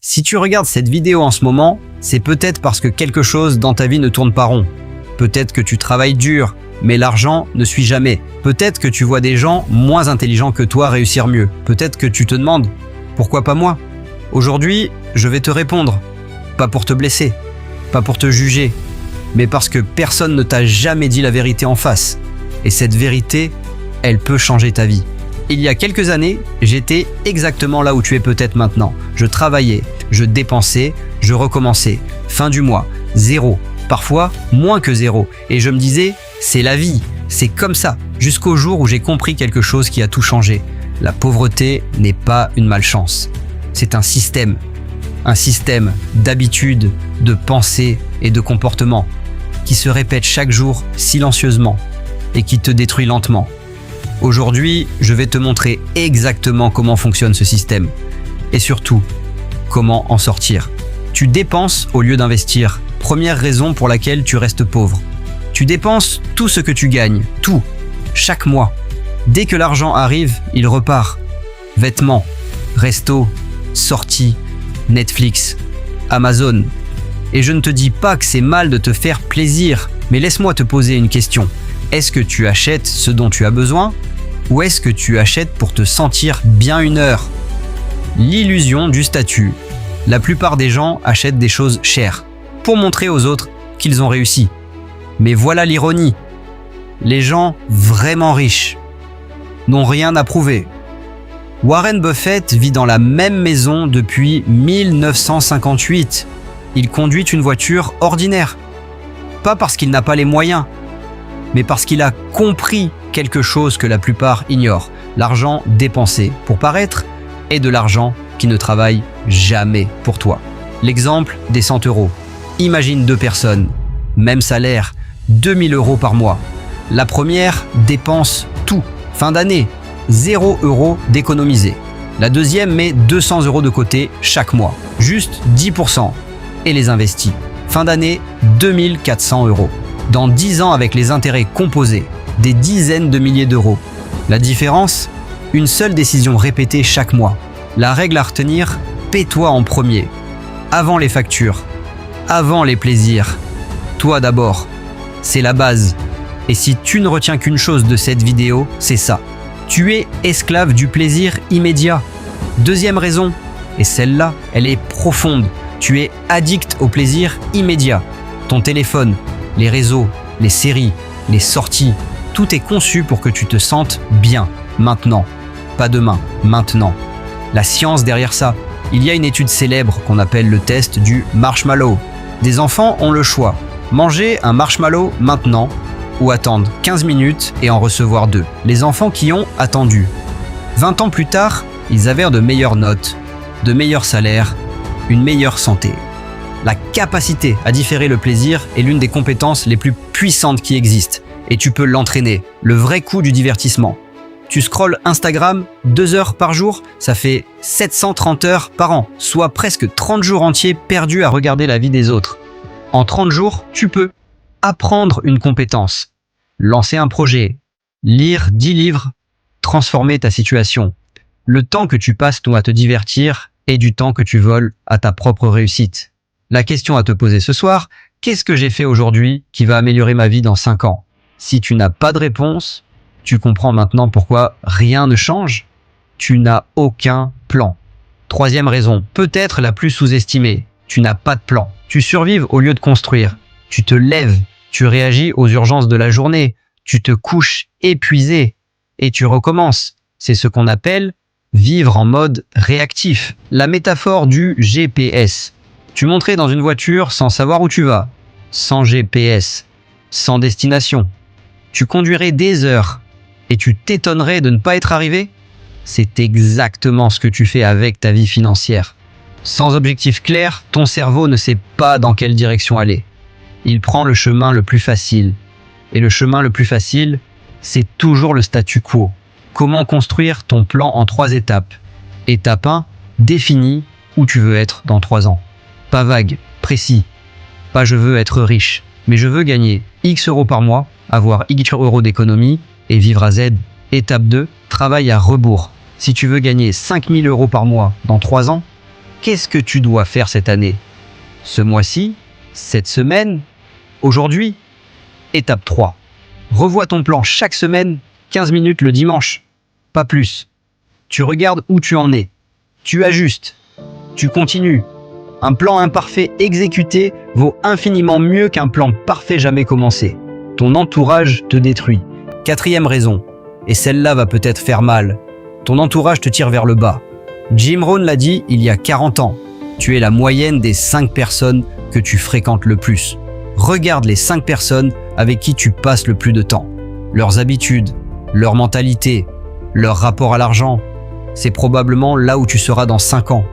Si tu regardes cette vidéo en ce moment, c'est peut-être parce que quelque chose dans ta vie ne tourne pas rond. Peut-être que tu travailles dur, mais l'argent ne suit jamais. Peut-être que tu vois des gens moins intelligents que toi réussir mieux. Peut-être que tu te demandes « Pourquoi pas moi ?» Aujourd'hui, je vais te répondre. Pas pour te blesser, pas pour te juger, mais parce que personne ne t'a jamais dit la vérité en face. Et cette vérité, elle peut changer ta vie. Il y a quelques années, j'étais exactement là où tu es peut-être maintenant. Je travaillais, je dépensais, je recommençais. Fin du mois, 0, parfois moins que 0. Et je me disais, c'est la vie, c'est comme ça. Jusqu'au jour où j'ai compris quelque chose qui a tout changé. La pauvreté n'est pas une malchance. C'est un système. Un système d'habitudes, de pensées et de comportements qui se répète chaque jour silencieusement et qui te détruit lentement. Aujourd'hui, je vais te montrer exactement comment fonctionne ce système et surtout, comment en sortir. Tu dépenses au lieu d'investir. Première raison pour laquelle tu restes pauvre. Tu dépenses tout ce que tu gagnes, tout, chaque mois. Dès que l'argent arrive, il repart. Vêtements, resto, sorties, Netflix, Amazon. Et je ne te dis pas que c'est mal de te faire plaisir, mais laisse-moi te poser une question. Est-ce que tu achètes ce dont tu as besoin ou est-ce que tu achètes pour te sentir bien une heure? L'illusion du statut. La plupart des gens achètent des choses chères pour montrer aux autres qu'ils ont réussi. Mais voilà l'ironie. Les gens vraiment riches n'ont rien à prouver. Warren Buffett vit dans la même maison depuis 1958. Il conduit une voiture ordinaire. Pas parce qu'il n'a pas les moyens, mais parce qu'il a compris quelque chose que la plupart ignorent. L'argent dépensé pour paraître est de l'argent qui ne travaille jamais pour toi. L'exemple des 100 €. Imagine 2 personnes, même salaire, 2000 € par mois. La première dépense tout. Fin d'année, 0 € d'économiser. La deuxième met 200 € de côté chaque mois, juste 10%, et les investit. Fin d'année, 2400 €. Dans 10 ans avec les intérêts composés, des dizaines de milliers d'euros. La différence? Une seule décision répétée chaque mois. La règle à retenir, paie-toi en premier. Avant les factures, avant les plaisirs. Toi d'abord. C'est la base. Et si tu ne retiens qu'une chose de cette vidéo, c'est ça. Tu es esclave du plaisir immédiat. Deuxième raison, et celle-là, elle est profonde. Tu es addict au plaisir immédiat. Ton téléphone, les réseaux, les séries, les sorties, tout est conçu pour que tu te sentes bien, maintenant. Pas demain, maintenant. La science derrière ça, il y a une étude célèbre qu'on appelle le test du marshmallow. Des enfants ont le choix, manger un marshmallow maintenant ou attendre 15 minutes et en recevoir 2. Les enfants qui ont attendu. 20 ans plus tard, ils avaient de meilleures notes, de meilleurs salaires, une meilleure santé. La capacité à différer le plaisir est l'une des compétences les plus puissantes qui existent. Et tu peux l'entraîner, le vrai coup du divertissement. Tu scrolles Instagram 2 heures par jour, ça fait 730 heures par an, soit presque 30 jours entiers perdus à regarder la vie des autres. En 30 jours, tu peux apprendre une compétence, lancer un projet, lire 10 livres, transformer ta situation. Le temps que tu passes toi à te divertir est du temps que tu voles à ta propre réussite. La question à te poser ce soir, qu'est-ce que j'ai fait aujourd'hui qui va améliorer ma vie dans 5 ans? Si tu n'as pas de réponse, tu comprends maintenant pourquoi rien ne change. Tu n'as aucun plan. Troisième raison, peut-être la plus sous-estimée, tu n'as pas de plan. Tu survives au lieu de construire. Tu te lèves, tu réagis aux urgences de la journée, tu te couches épuisé et tu recommences. C'est ce qu'on appelle vivre en mode réactif. La métaphore du GPS. Tu monterais dans une voiture sans savoir où tu vas, sans GPS, sans destination. Tu conduirais des heures et tu t'étonnerais de ne pas être arrivé? C'est exactement ce que tu fais avec ta vie financière. Sans objectif clair, ton cerveau ne sait pas dans quelle direction aller. Il prend le chemin le plus facile. Et le chemin le plus facile, c'est toujours le statu quo. Comment construire ton plan en 3 étapes? Étape 1, définis où tu veux être dans 3 ans. Pas vague, précis. Pas je veux être riche, mais je veux gagner X € par mois, avoir X € d'économie et vivre à Z. Étape 2, travail à rebours. Si tu veux gagner 5000 € par mois dans 3 ans, Qu'est-ce que tu dois faire cette année? Ce mois-ci? Cette semaine? Aujourd'hui? Étape 3. Revois ton plan chaque semaine, 15 minutes le dimanche. Pas plus. Tu regardes où tu en es. Tu ajustes. Tu continues. Un plan imparfait exécuté vaut infiniment mieux qu'un plan parfait jamais commencé. Ton entourage te détruit. 4e raison, et celle-là va peut-être faire mal. Ton entourage te tire vers le bas. Jim Rohn l'a dit il y a 40 ans. Tu es la moyenne des 5 personnes que tu fréquentes le plus. Regarde les 5 personnes avec qui tu passes le plus de temps. Leurs habitudes, leur mentalité, leur rapport à l'argent. C'est probablement là où tu seras dans 5 ans.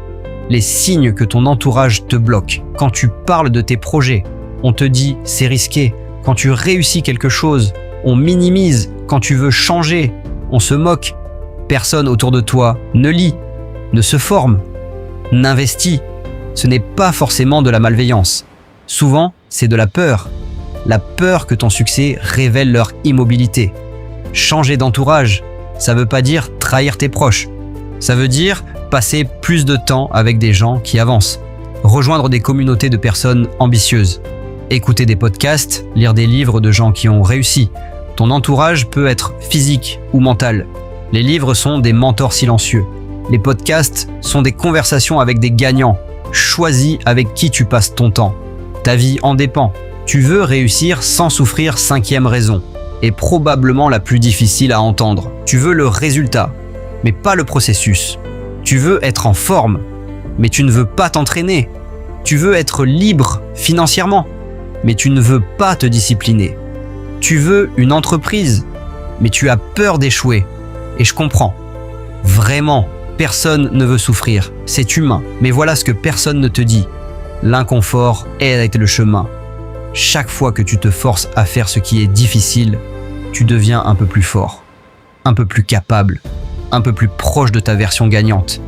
Les signes que ton entourage te bloque. Quand tu parles de tes projets, on te dit c'est risqué. Quand tu réussis quelque chose, on minimise. Quand tu veux changer, on se moque. Personne autour de toi ne lit, ne se forme, n'investit. Ce n'est pas forcément de la malveillance. Souvent, c'est de la peur. La peur que ton succès révèle leur immobilité. Changer d'entourage, ça veut pas dire trahir tes proches. Ça veut dire passer plus de temps avec des gens qui avancent. Rejoindre des communautés de personnes ambitieuses. Écouter des podcasts, lire des livres de gens qui ont réussi. Ton entourage peut être physique ou mental. Les livres sont des mentors silencieux. Les podcasts sont des conversations avec des gagnants. Choisis avec qui tu passes ton temps. Ta vie en dépend. Tu veux réussir sans souffrir, 5e raison, et probablement la plus difficile à entendre. Tu veux le résultat, mais pas le processus. Tu veux être en forme, mais tu ne veux pas t'entraîner. Tu veux être libre financièrement, mais tu ne veux pas te discipliner. Tu veux une entreprise, mais tu as peur d'échouer. Et je comprends. Vraiment, personne ne veut souffrir. C'est humain. Mais voilà ce que personne ne te dit. L'inconfort est le chemin. Chaque fois que tu te forces à faire ce qui est difficile, tu deviens un peu plus fort, un peu plus capable, un peu plus proche de ta version gagnante.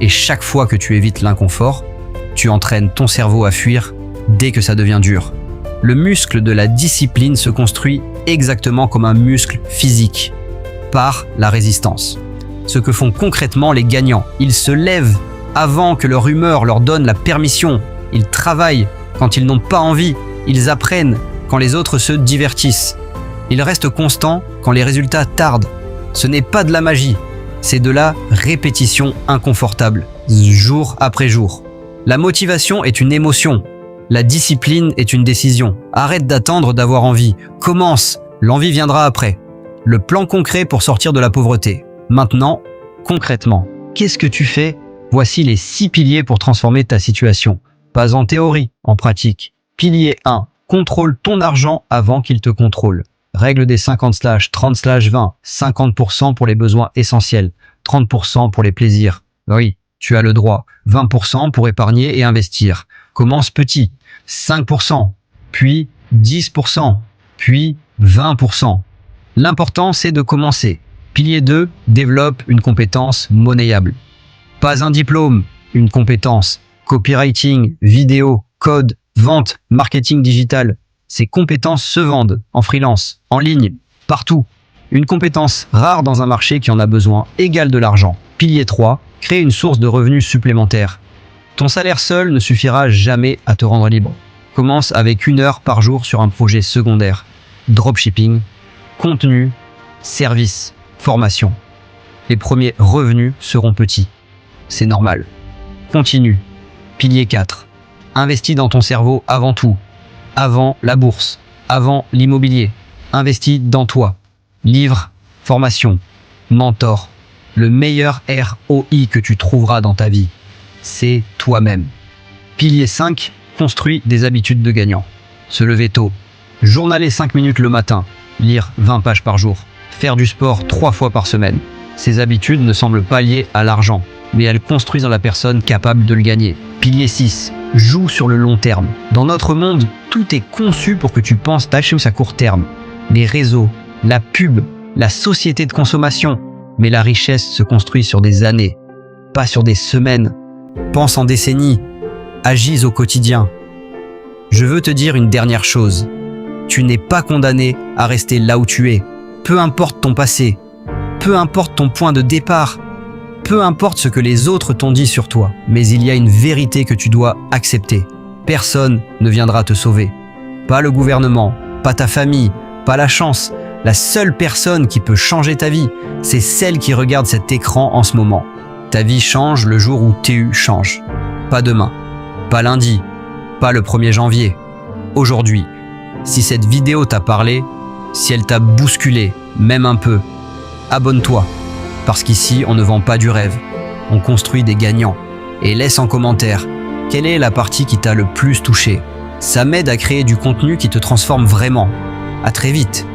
Et chaque fois que tu évites l'inconfort, tu entraînes ton cerveau à fuir dès que ça devient dur. Le muscle de la discipline se construit exactement comme un muscle physique, par la résistance. Ce que font concrètement les gagnants, ils se lèvent avant que leur humeur leur donne la permission. Ils travaillent quand ils n'ont pas envie. Ils apprennent quand les autres se divertissent. Ils restent constants quand les résultats tardent. Ce n'est pas de la magie, c'est de la répétition inconfortable, jour après jour. La motivation est une émotion. La discipline est une décision. Arrête d'attendre d'avoir envie. Commence, l'envie viendra après. Le plan concret pour sortir de la pauvreté. Maintenant, concrètement, qu'est-ce que tu fais? Voici les 6 piliers pour transformer ta situation. Pas en théorie, en pratique. Pilier 1. Contrôle ton argent avant qu'il te contrôle. Règle des 50/30/20. 50% pour les besoins essentiels. 30% pour les plaisirs. Oui, tu as le droit. 20% pour épargner et investir. Commence petit. 5%, puis 10%, puis 20%. L'important, c'est de commencer. Pilier 2. Développe une compétence monnayable. Pas un diplôme, une compétence. Copywriting, vidéo, code, vente, marketing digital. Ces compétences se vendent en freelance, en ligne, partout. Une compétence rare dans un marché qui en a besoin égale de l'argent. Pilier 3. Crée une source de revenus supplémentaire. Ton salaire seul ne suffira jamais à te rendre libre. Commence avec 1 heure par jour sur un projet secondaire. Dropshipping, contenu, service, formation. Les premiers revenus seront petits. C'est normal. Continue. Pilier 4. Investis dans ton cerveau avant tout. Avant la bourse. Avant l'immobilier. Investis dans toi. Livre, formation, mentor. Le meilleur ROI que tu trouveras dans ta vie, c'est toi-même. Pilier 5. Construis des habitudes de gagnant. Se lever tôt. Journaler 5 minutes le matin. Lire 20 pages par jour. Faire du sport 3 fois par semaine. Ces habitudes ne semblent pas liées à l'argent, mais elles construisent dans la personne capable de le gagner. Pilier 6. Joue sur le long terme. Dans notre monde, tout est conçu pour que tu penses tâcher à court terme. Les réseaux, la pub, la société de consommation. Mais la richesse se construit sur des années, pas sur des semaines. Pense en décennies. Agis au quotidien. Je veux te dire une dernière chose. Tu n'es pas condamné à rester là où tu es. Peu importe ton passé. Peu importe ton point de départ. peu importe ce que les autres t'ont dit sur toi, mais il y a une vérité que tu dois accepter. Personne ne viendra te sauver. Pas le gouvernement, pas ta famille, pas la chance. La seule personne qui peut changer ta vie, c'est celle qui regarde cet écran en ce moment. Ta vie change le jour où TU change. Pas demain, pas lundi, pas le 1er janvier. Aujourd'hui. Si cette vidéo t'a parlé, si elle t'a bousculé, même un peu, abonne-toi. Parce qu'ici, on ne vend pas du rêve. On construit des gagnants. Et laisse en commentaire quelle est la partie qui t'a le plus touché. Ça m'aide à créer du contenu qui te transforme vraiment. À très vite.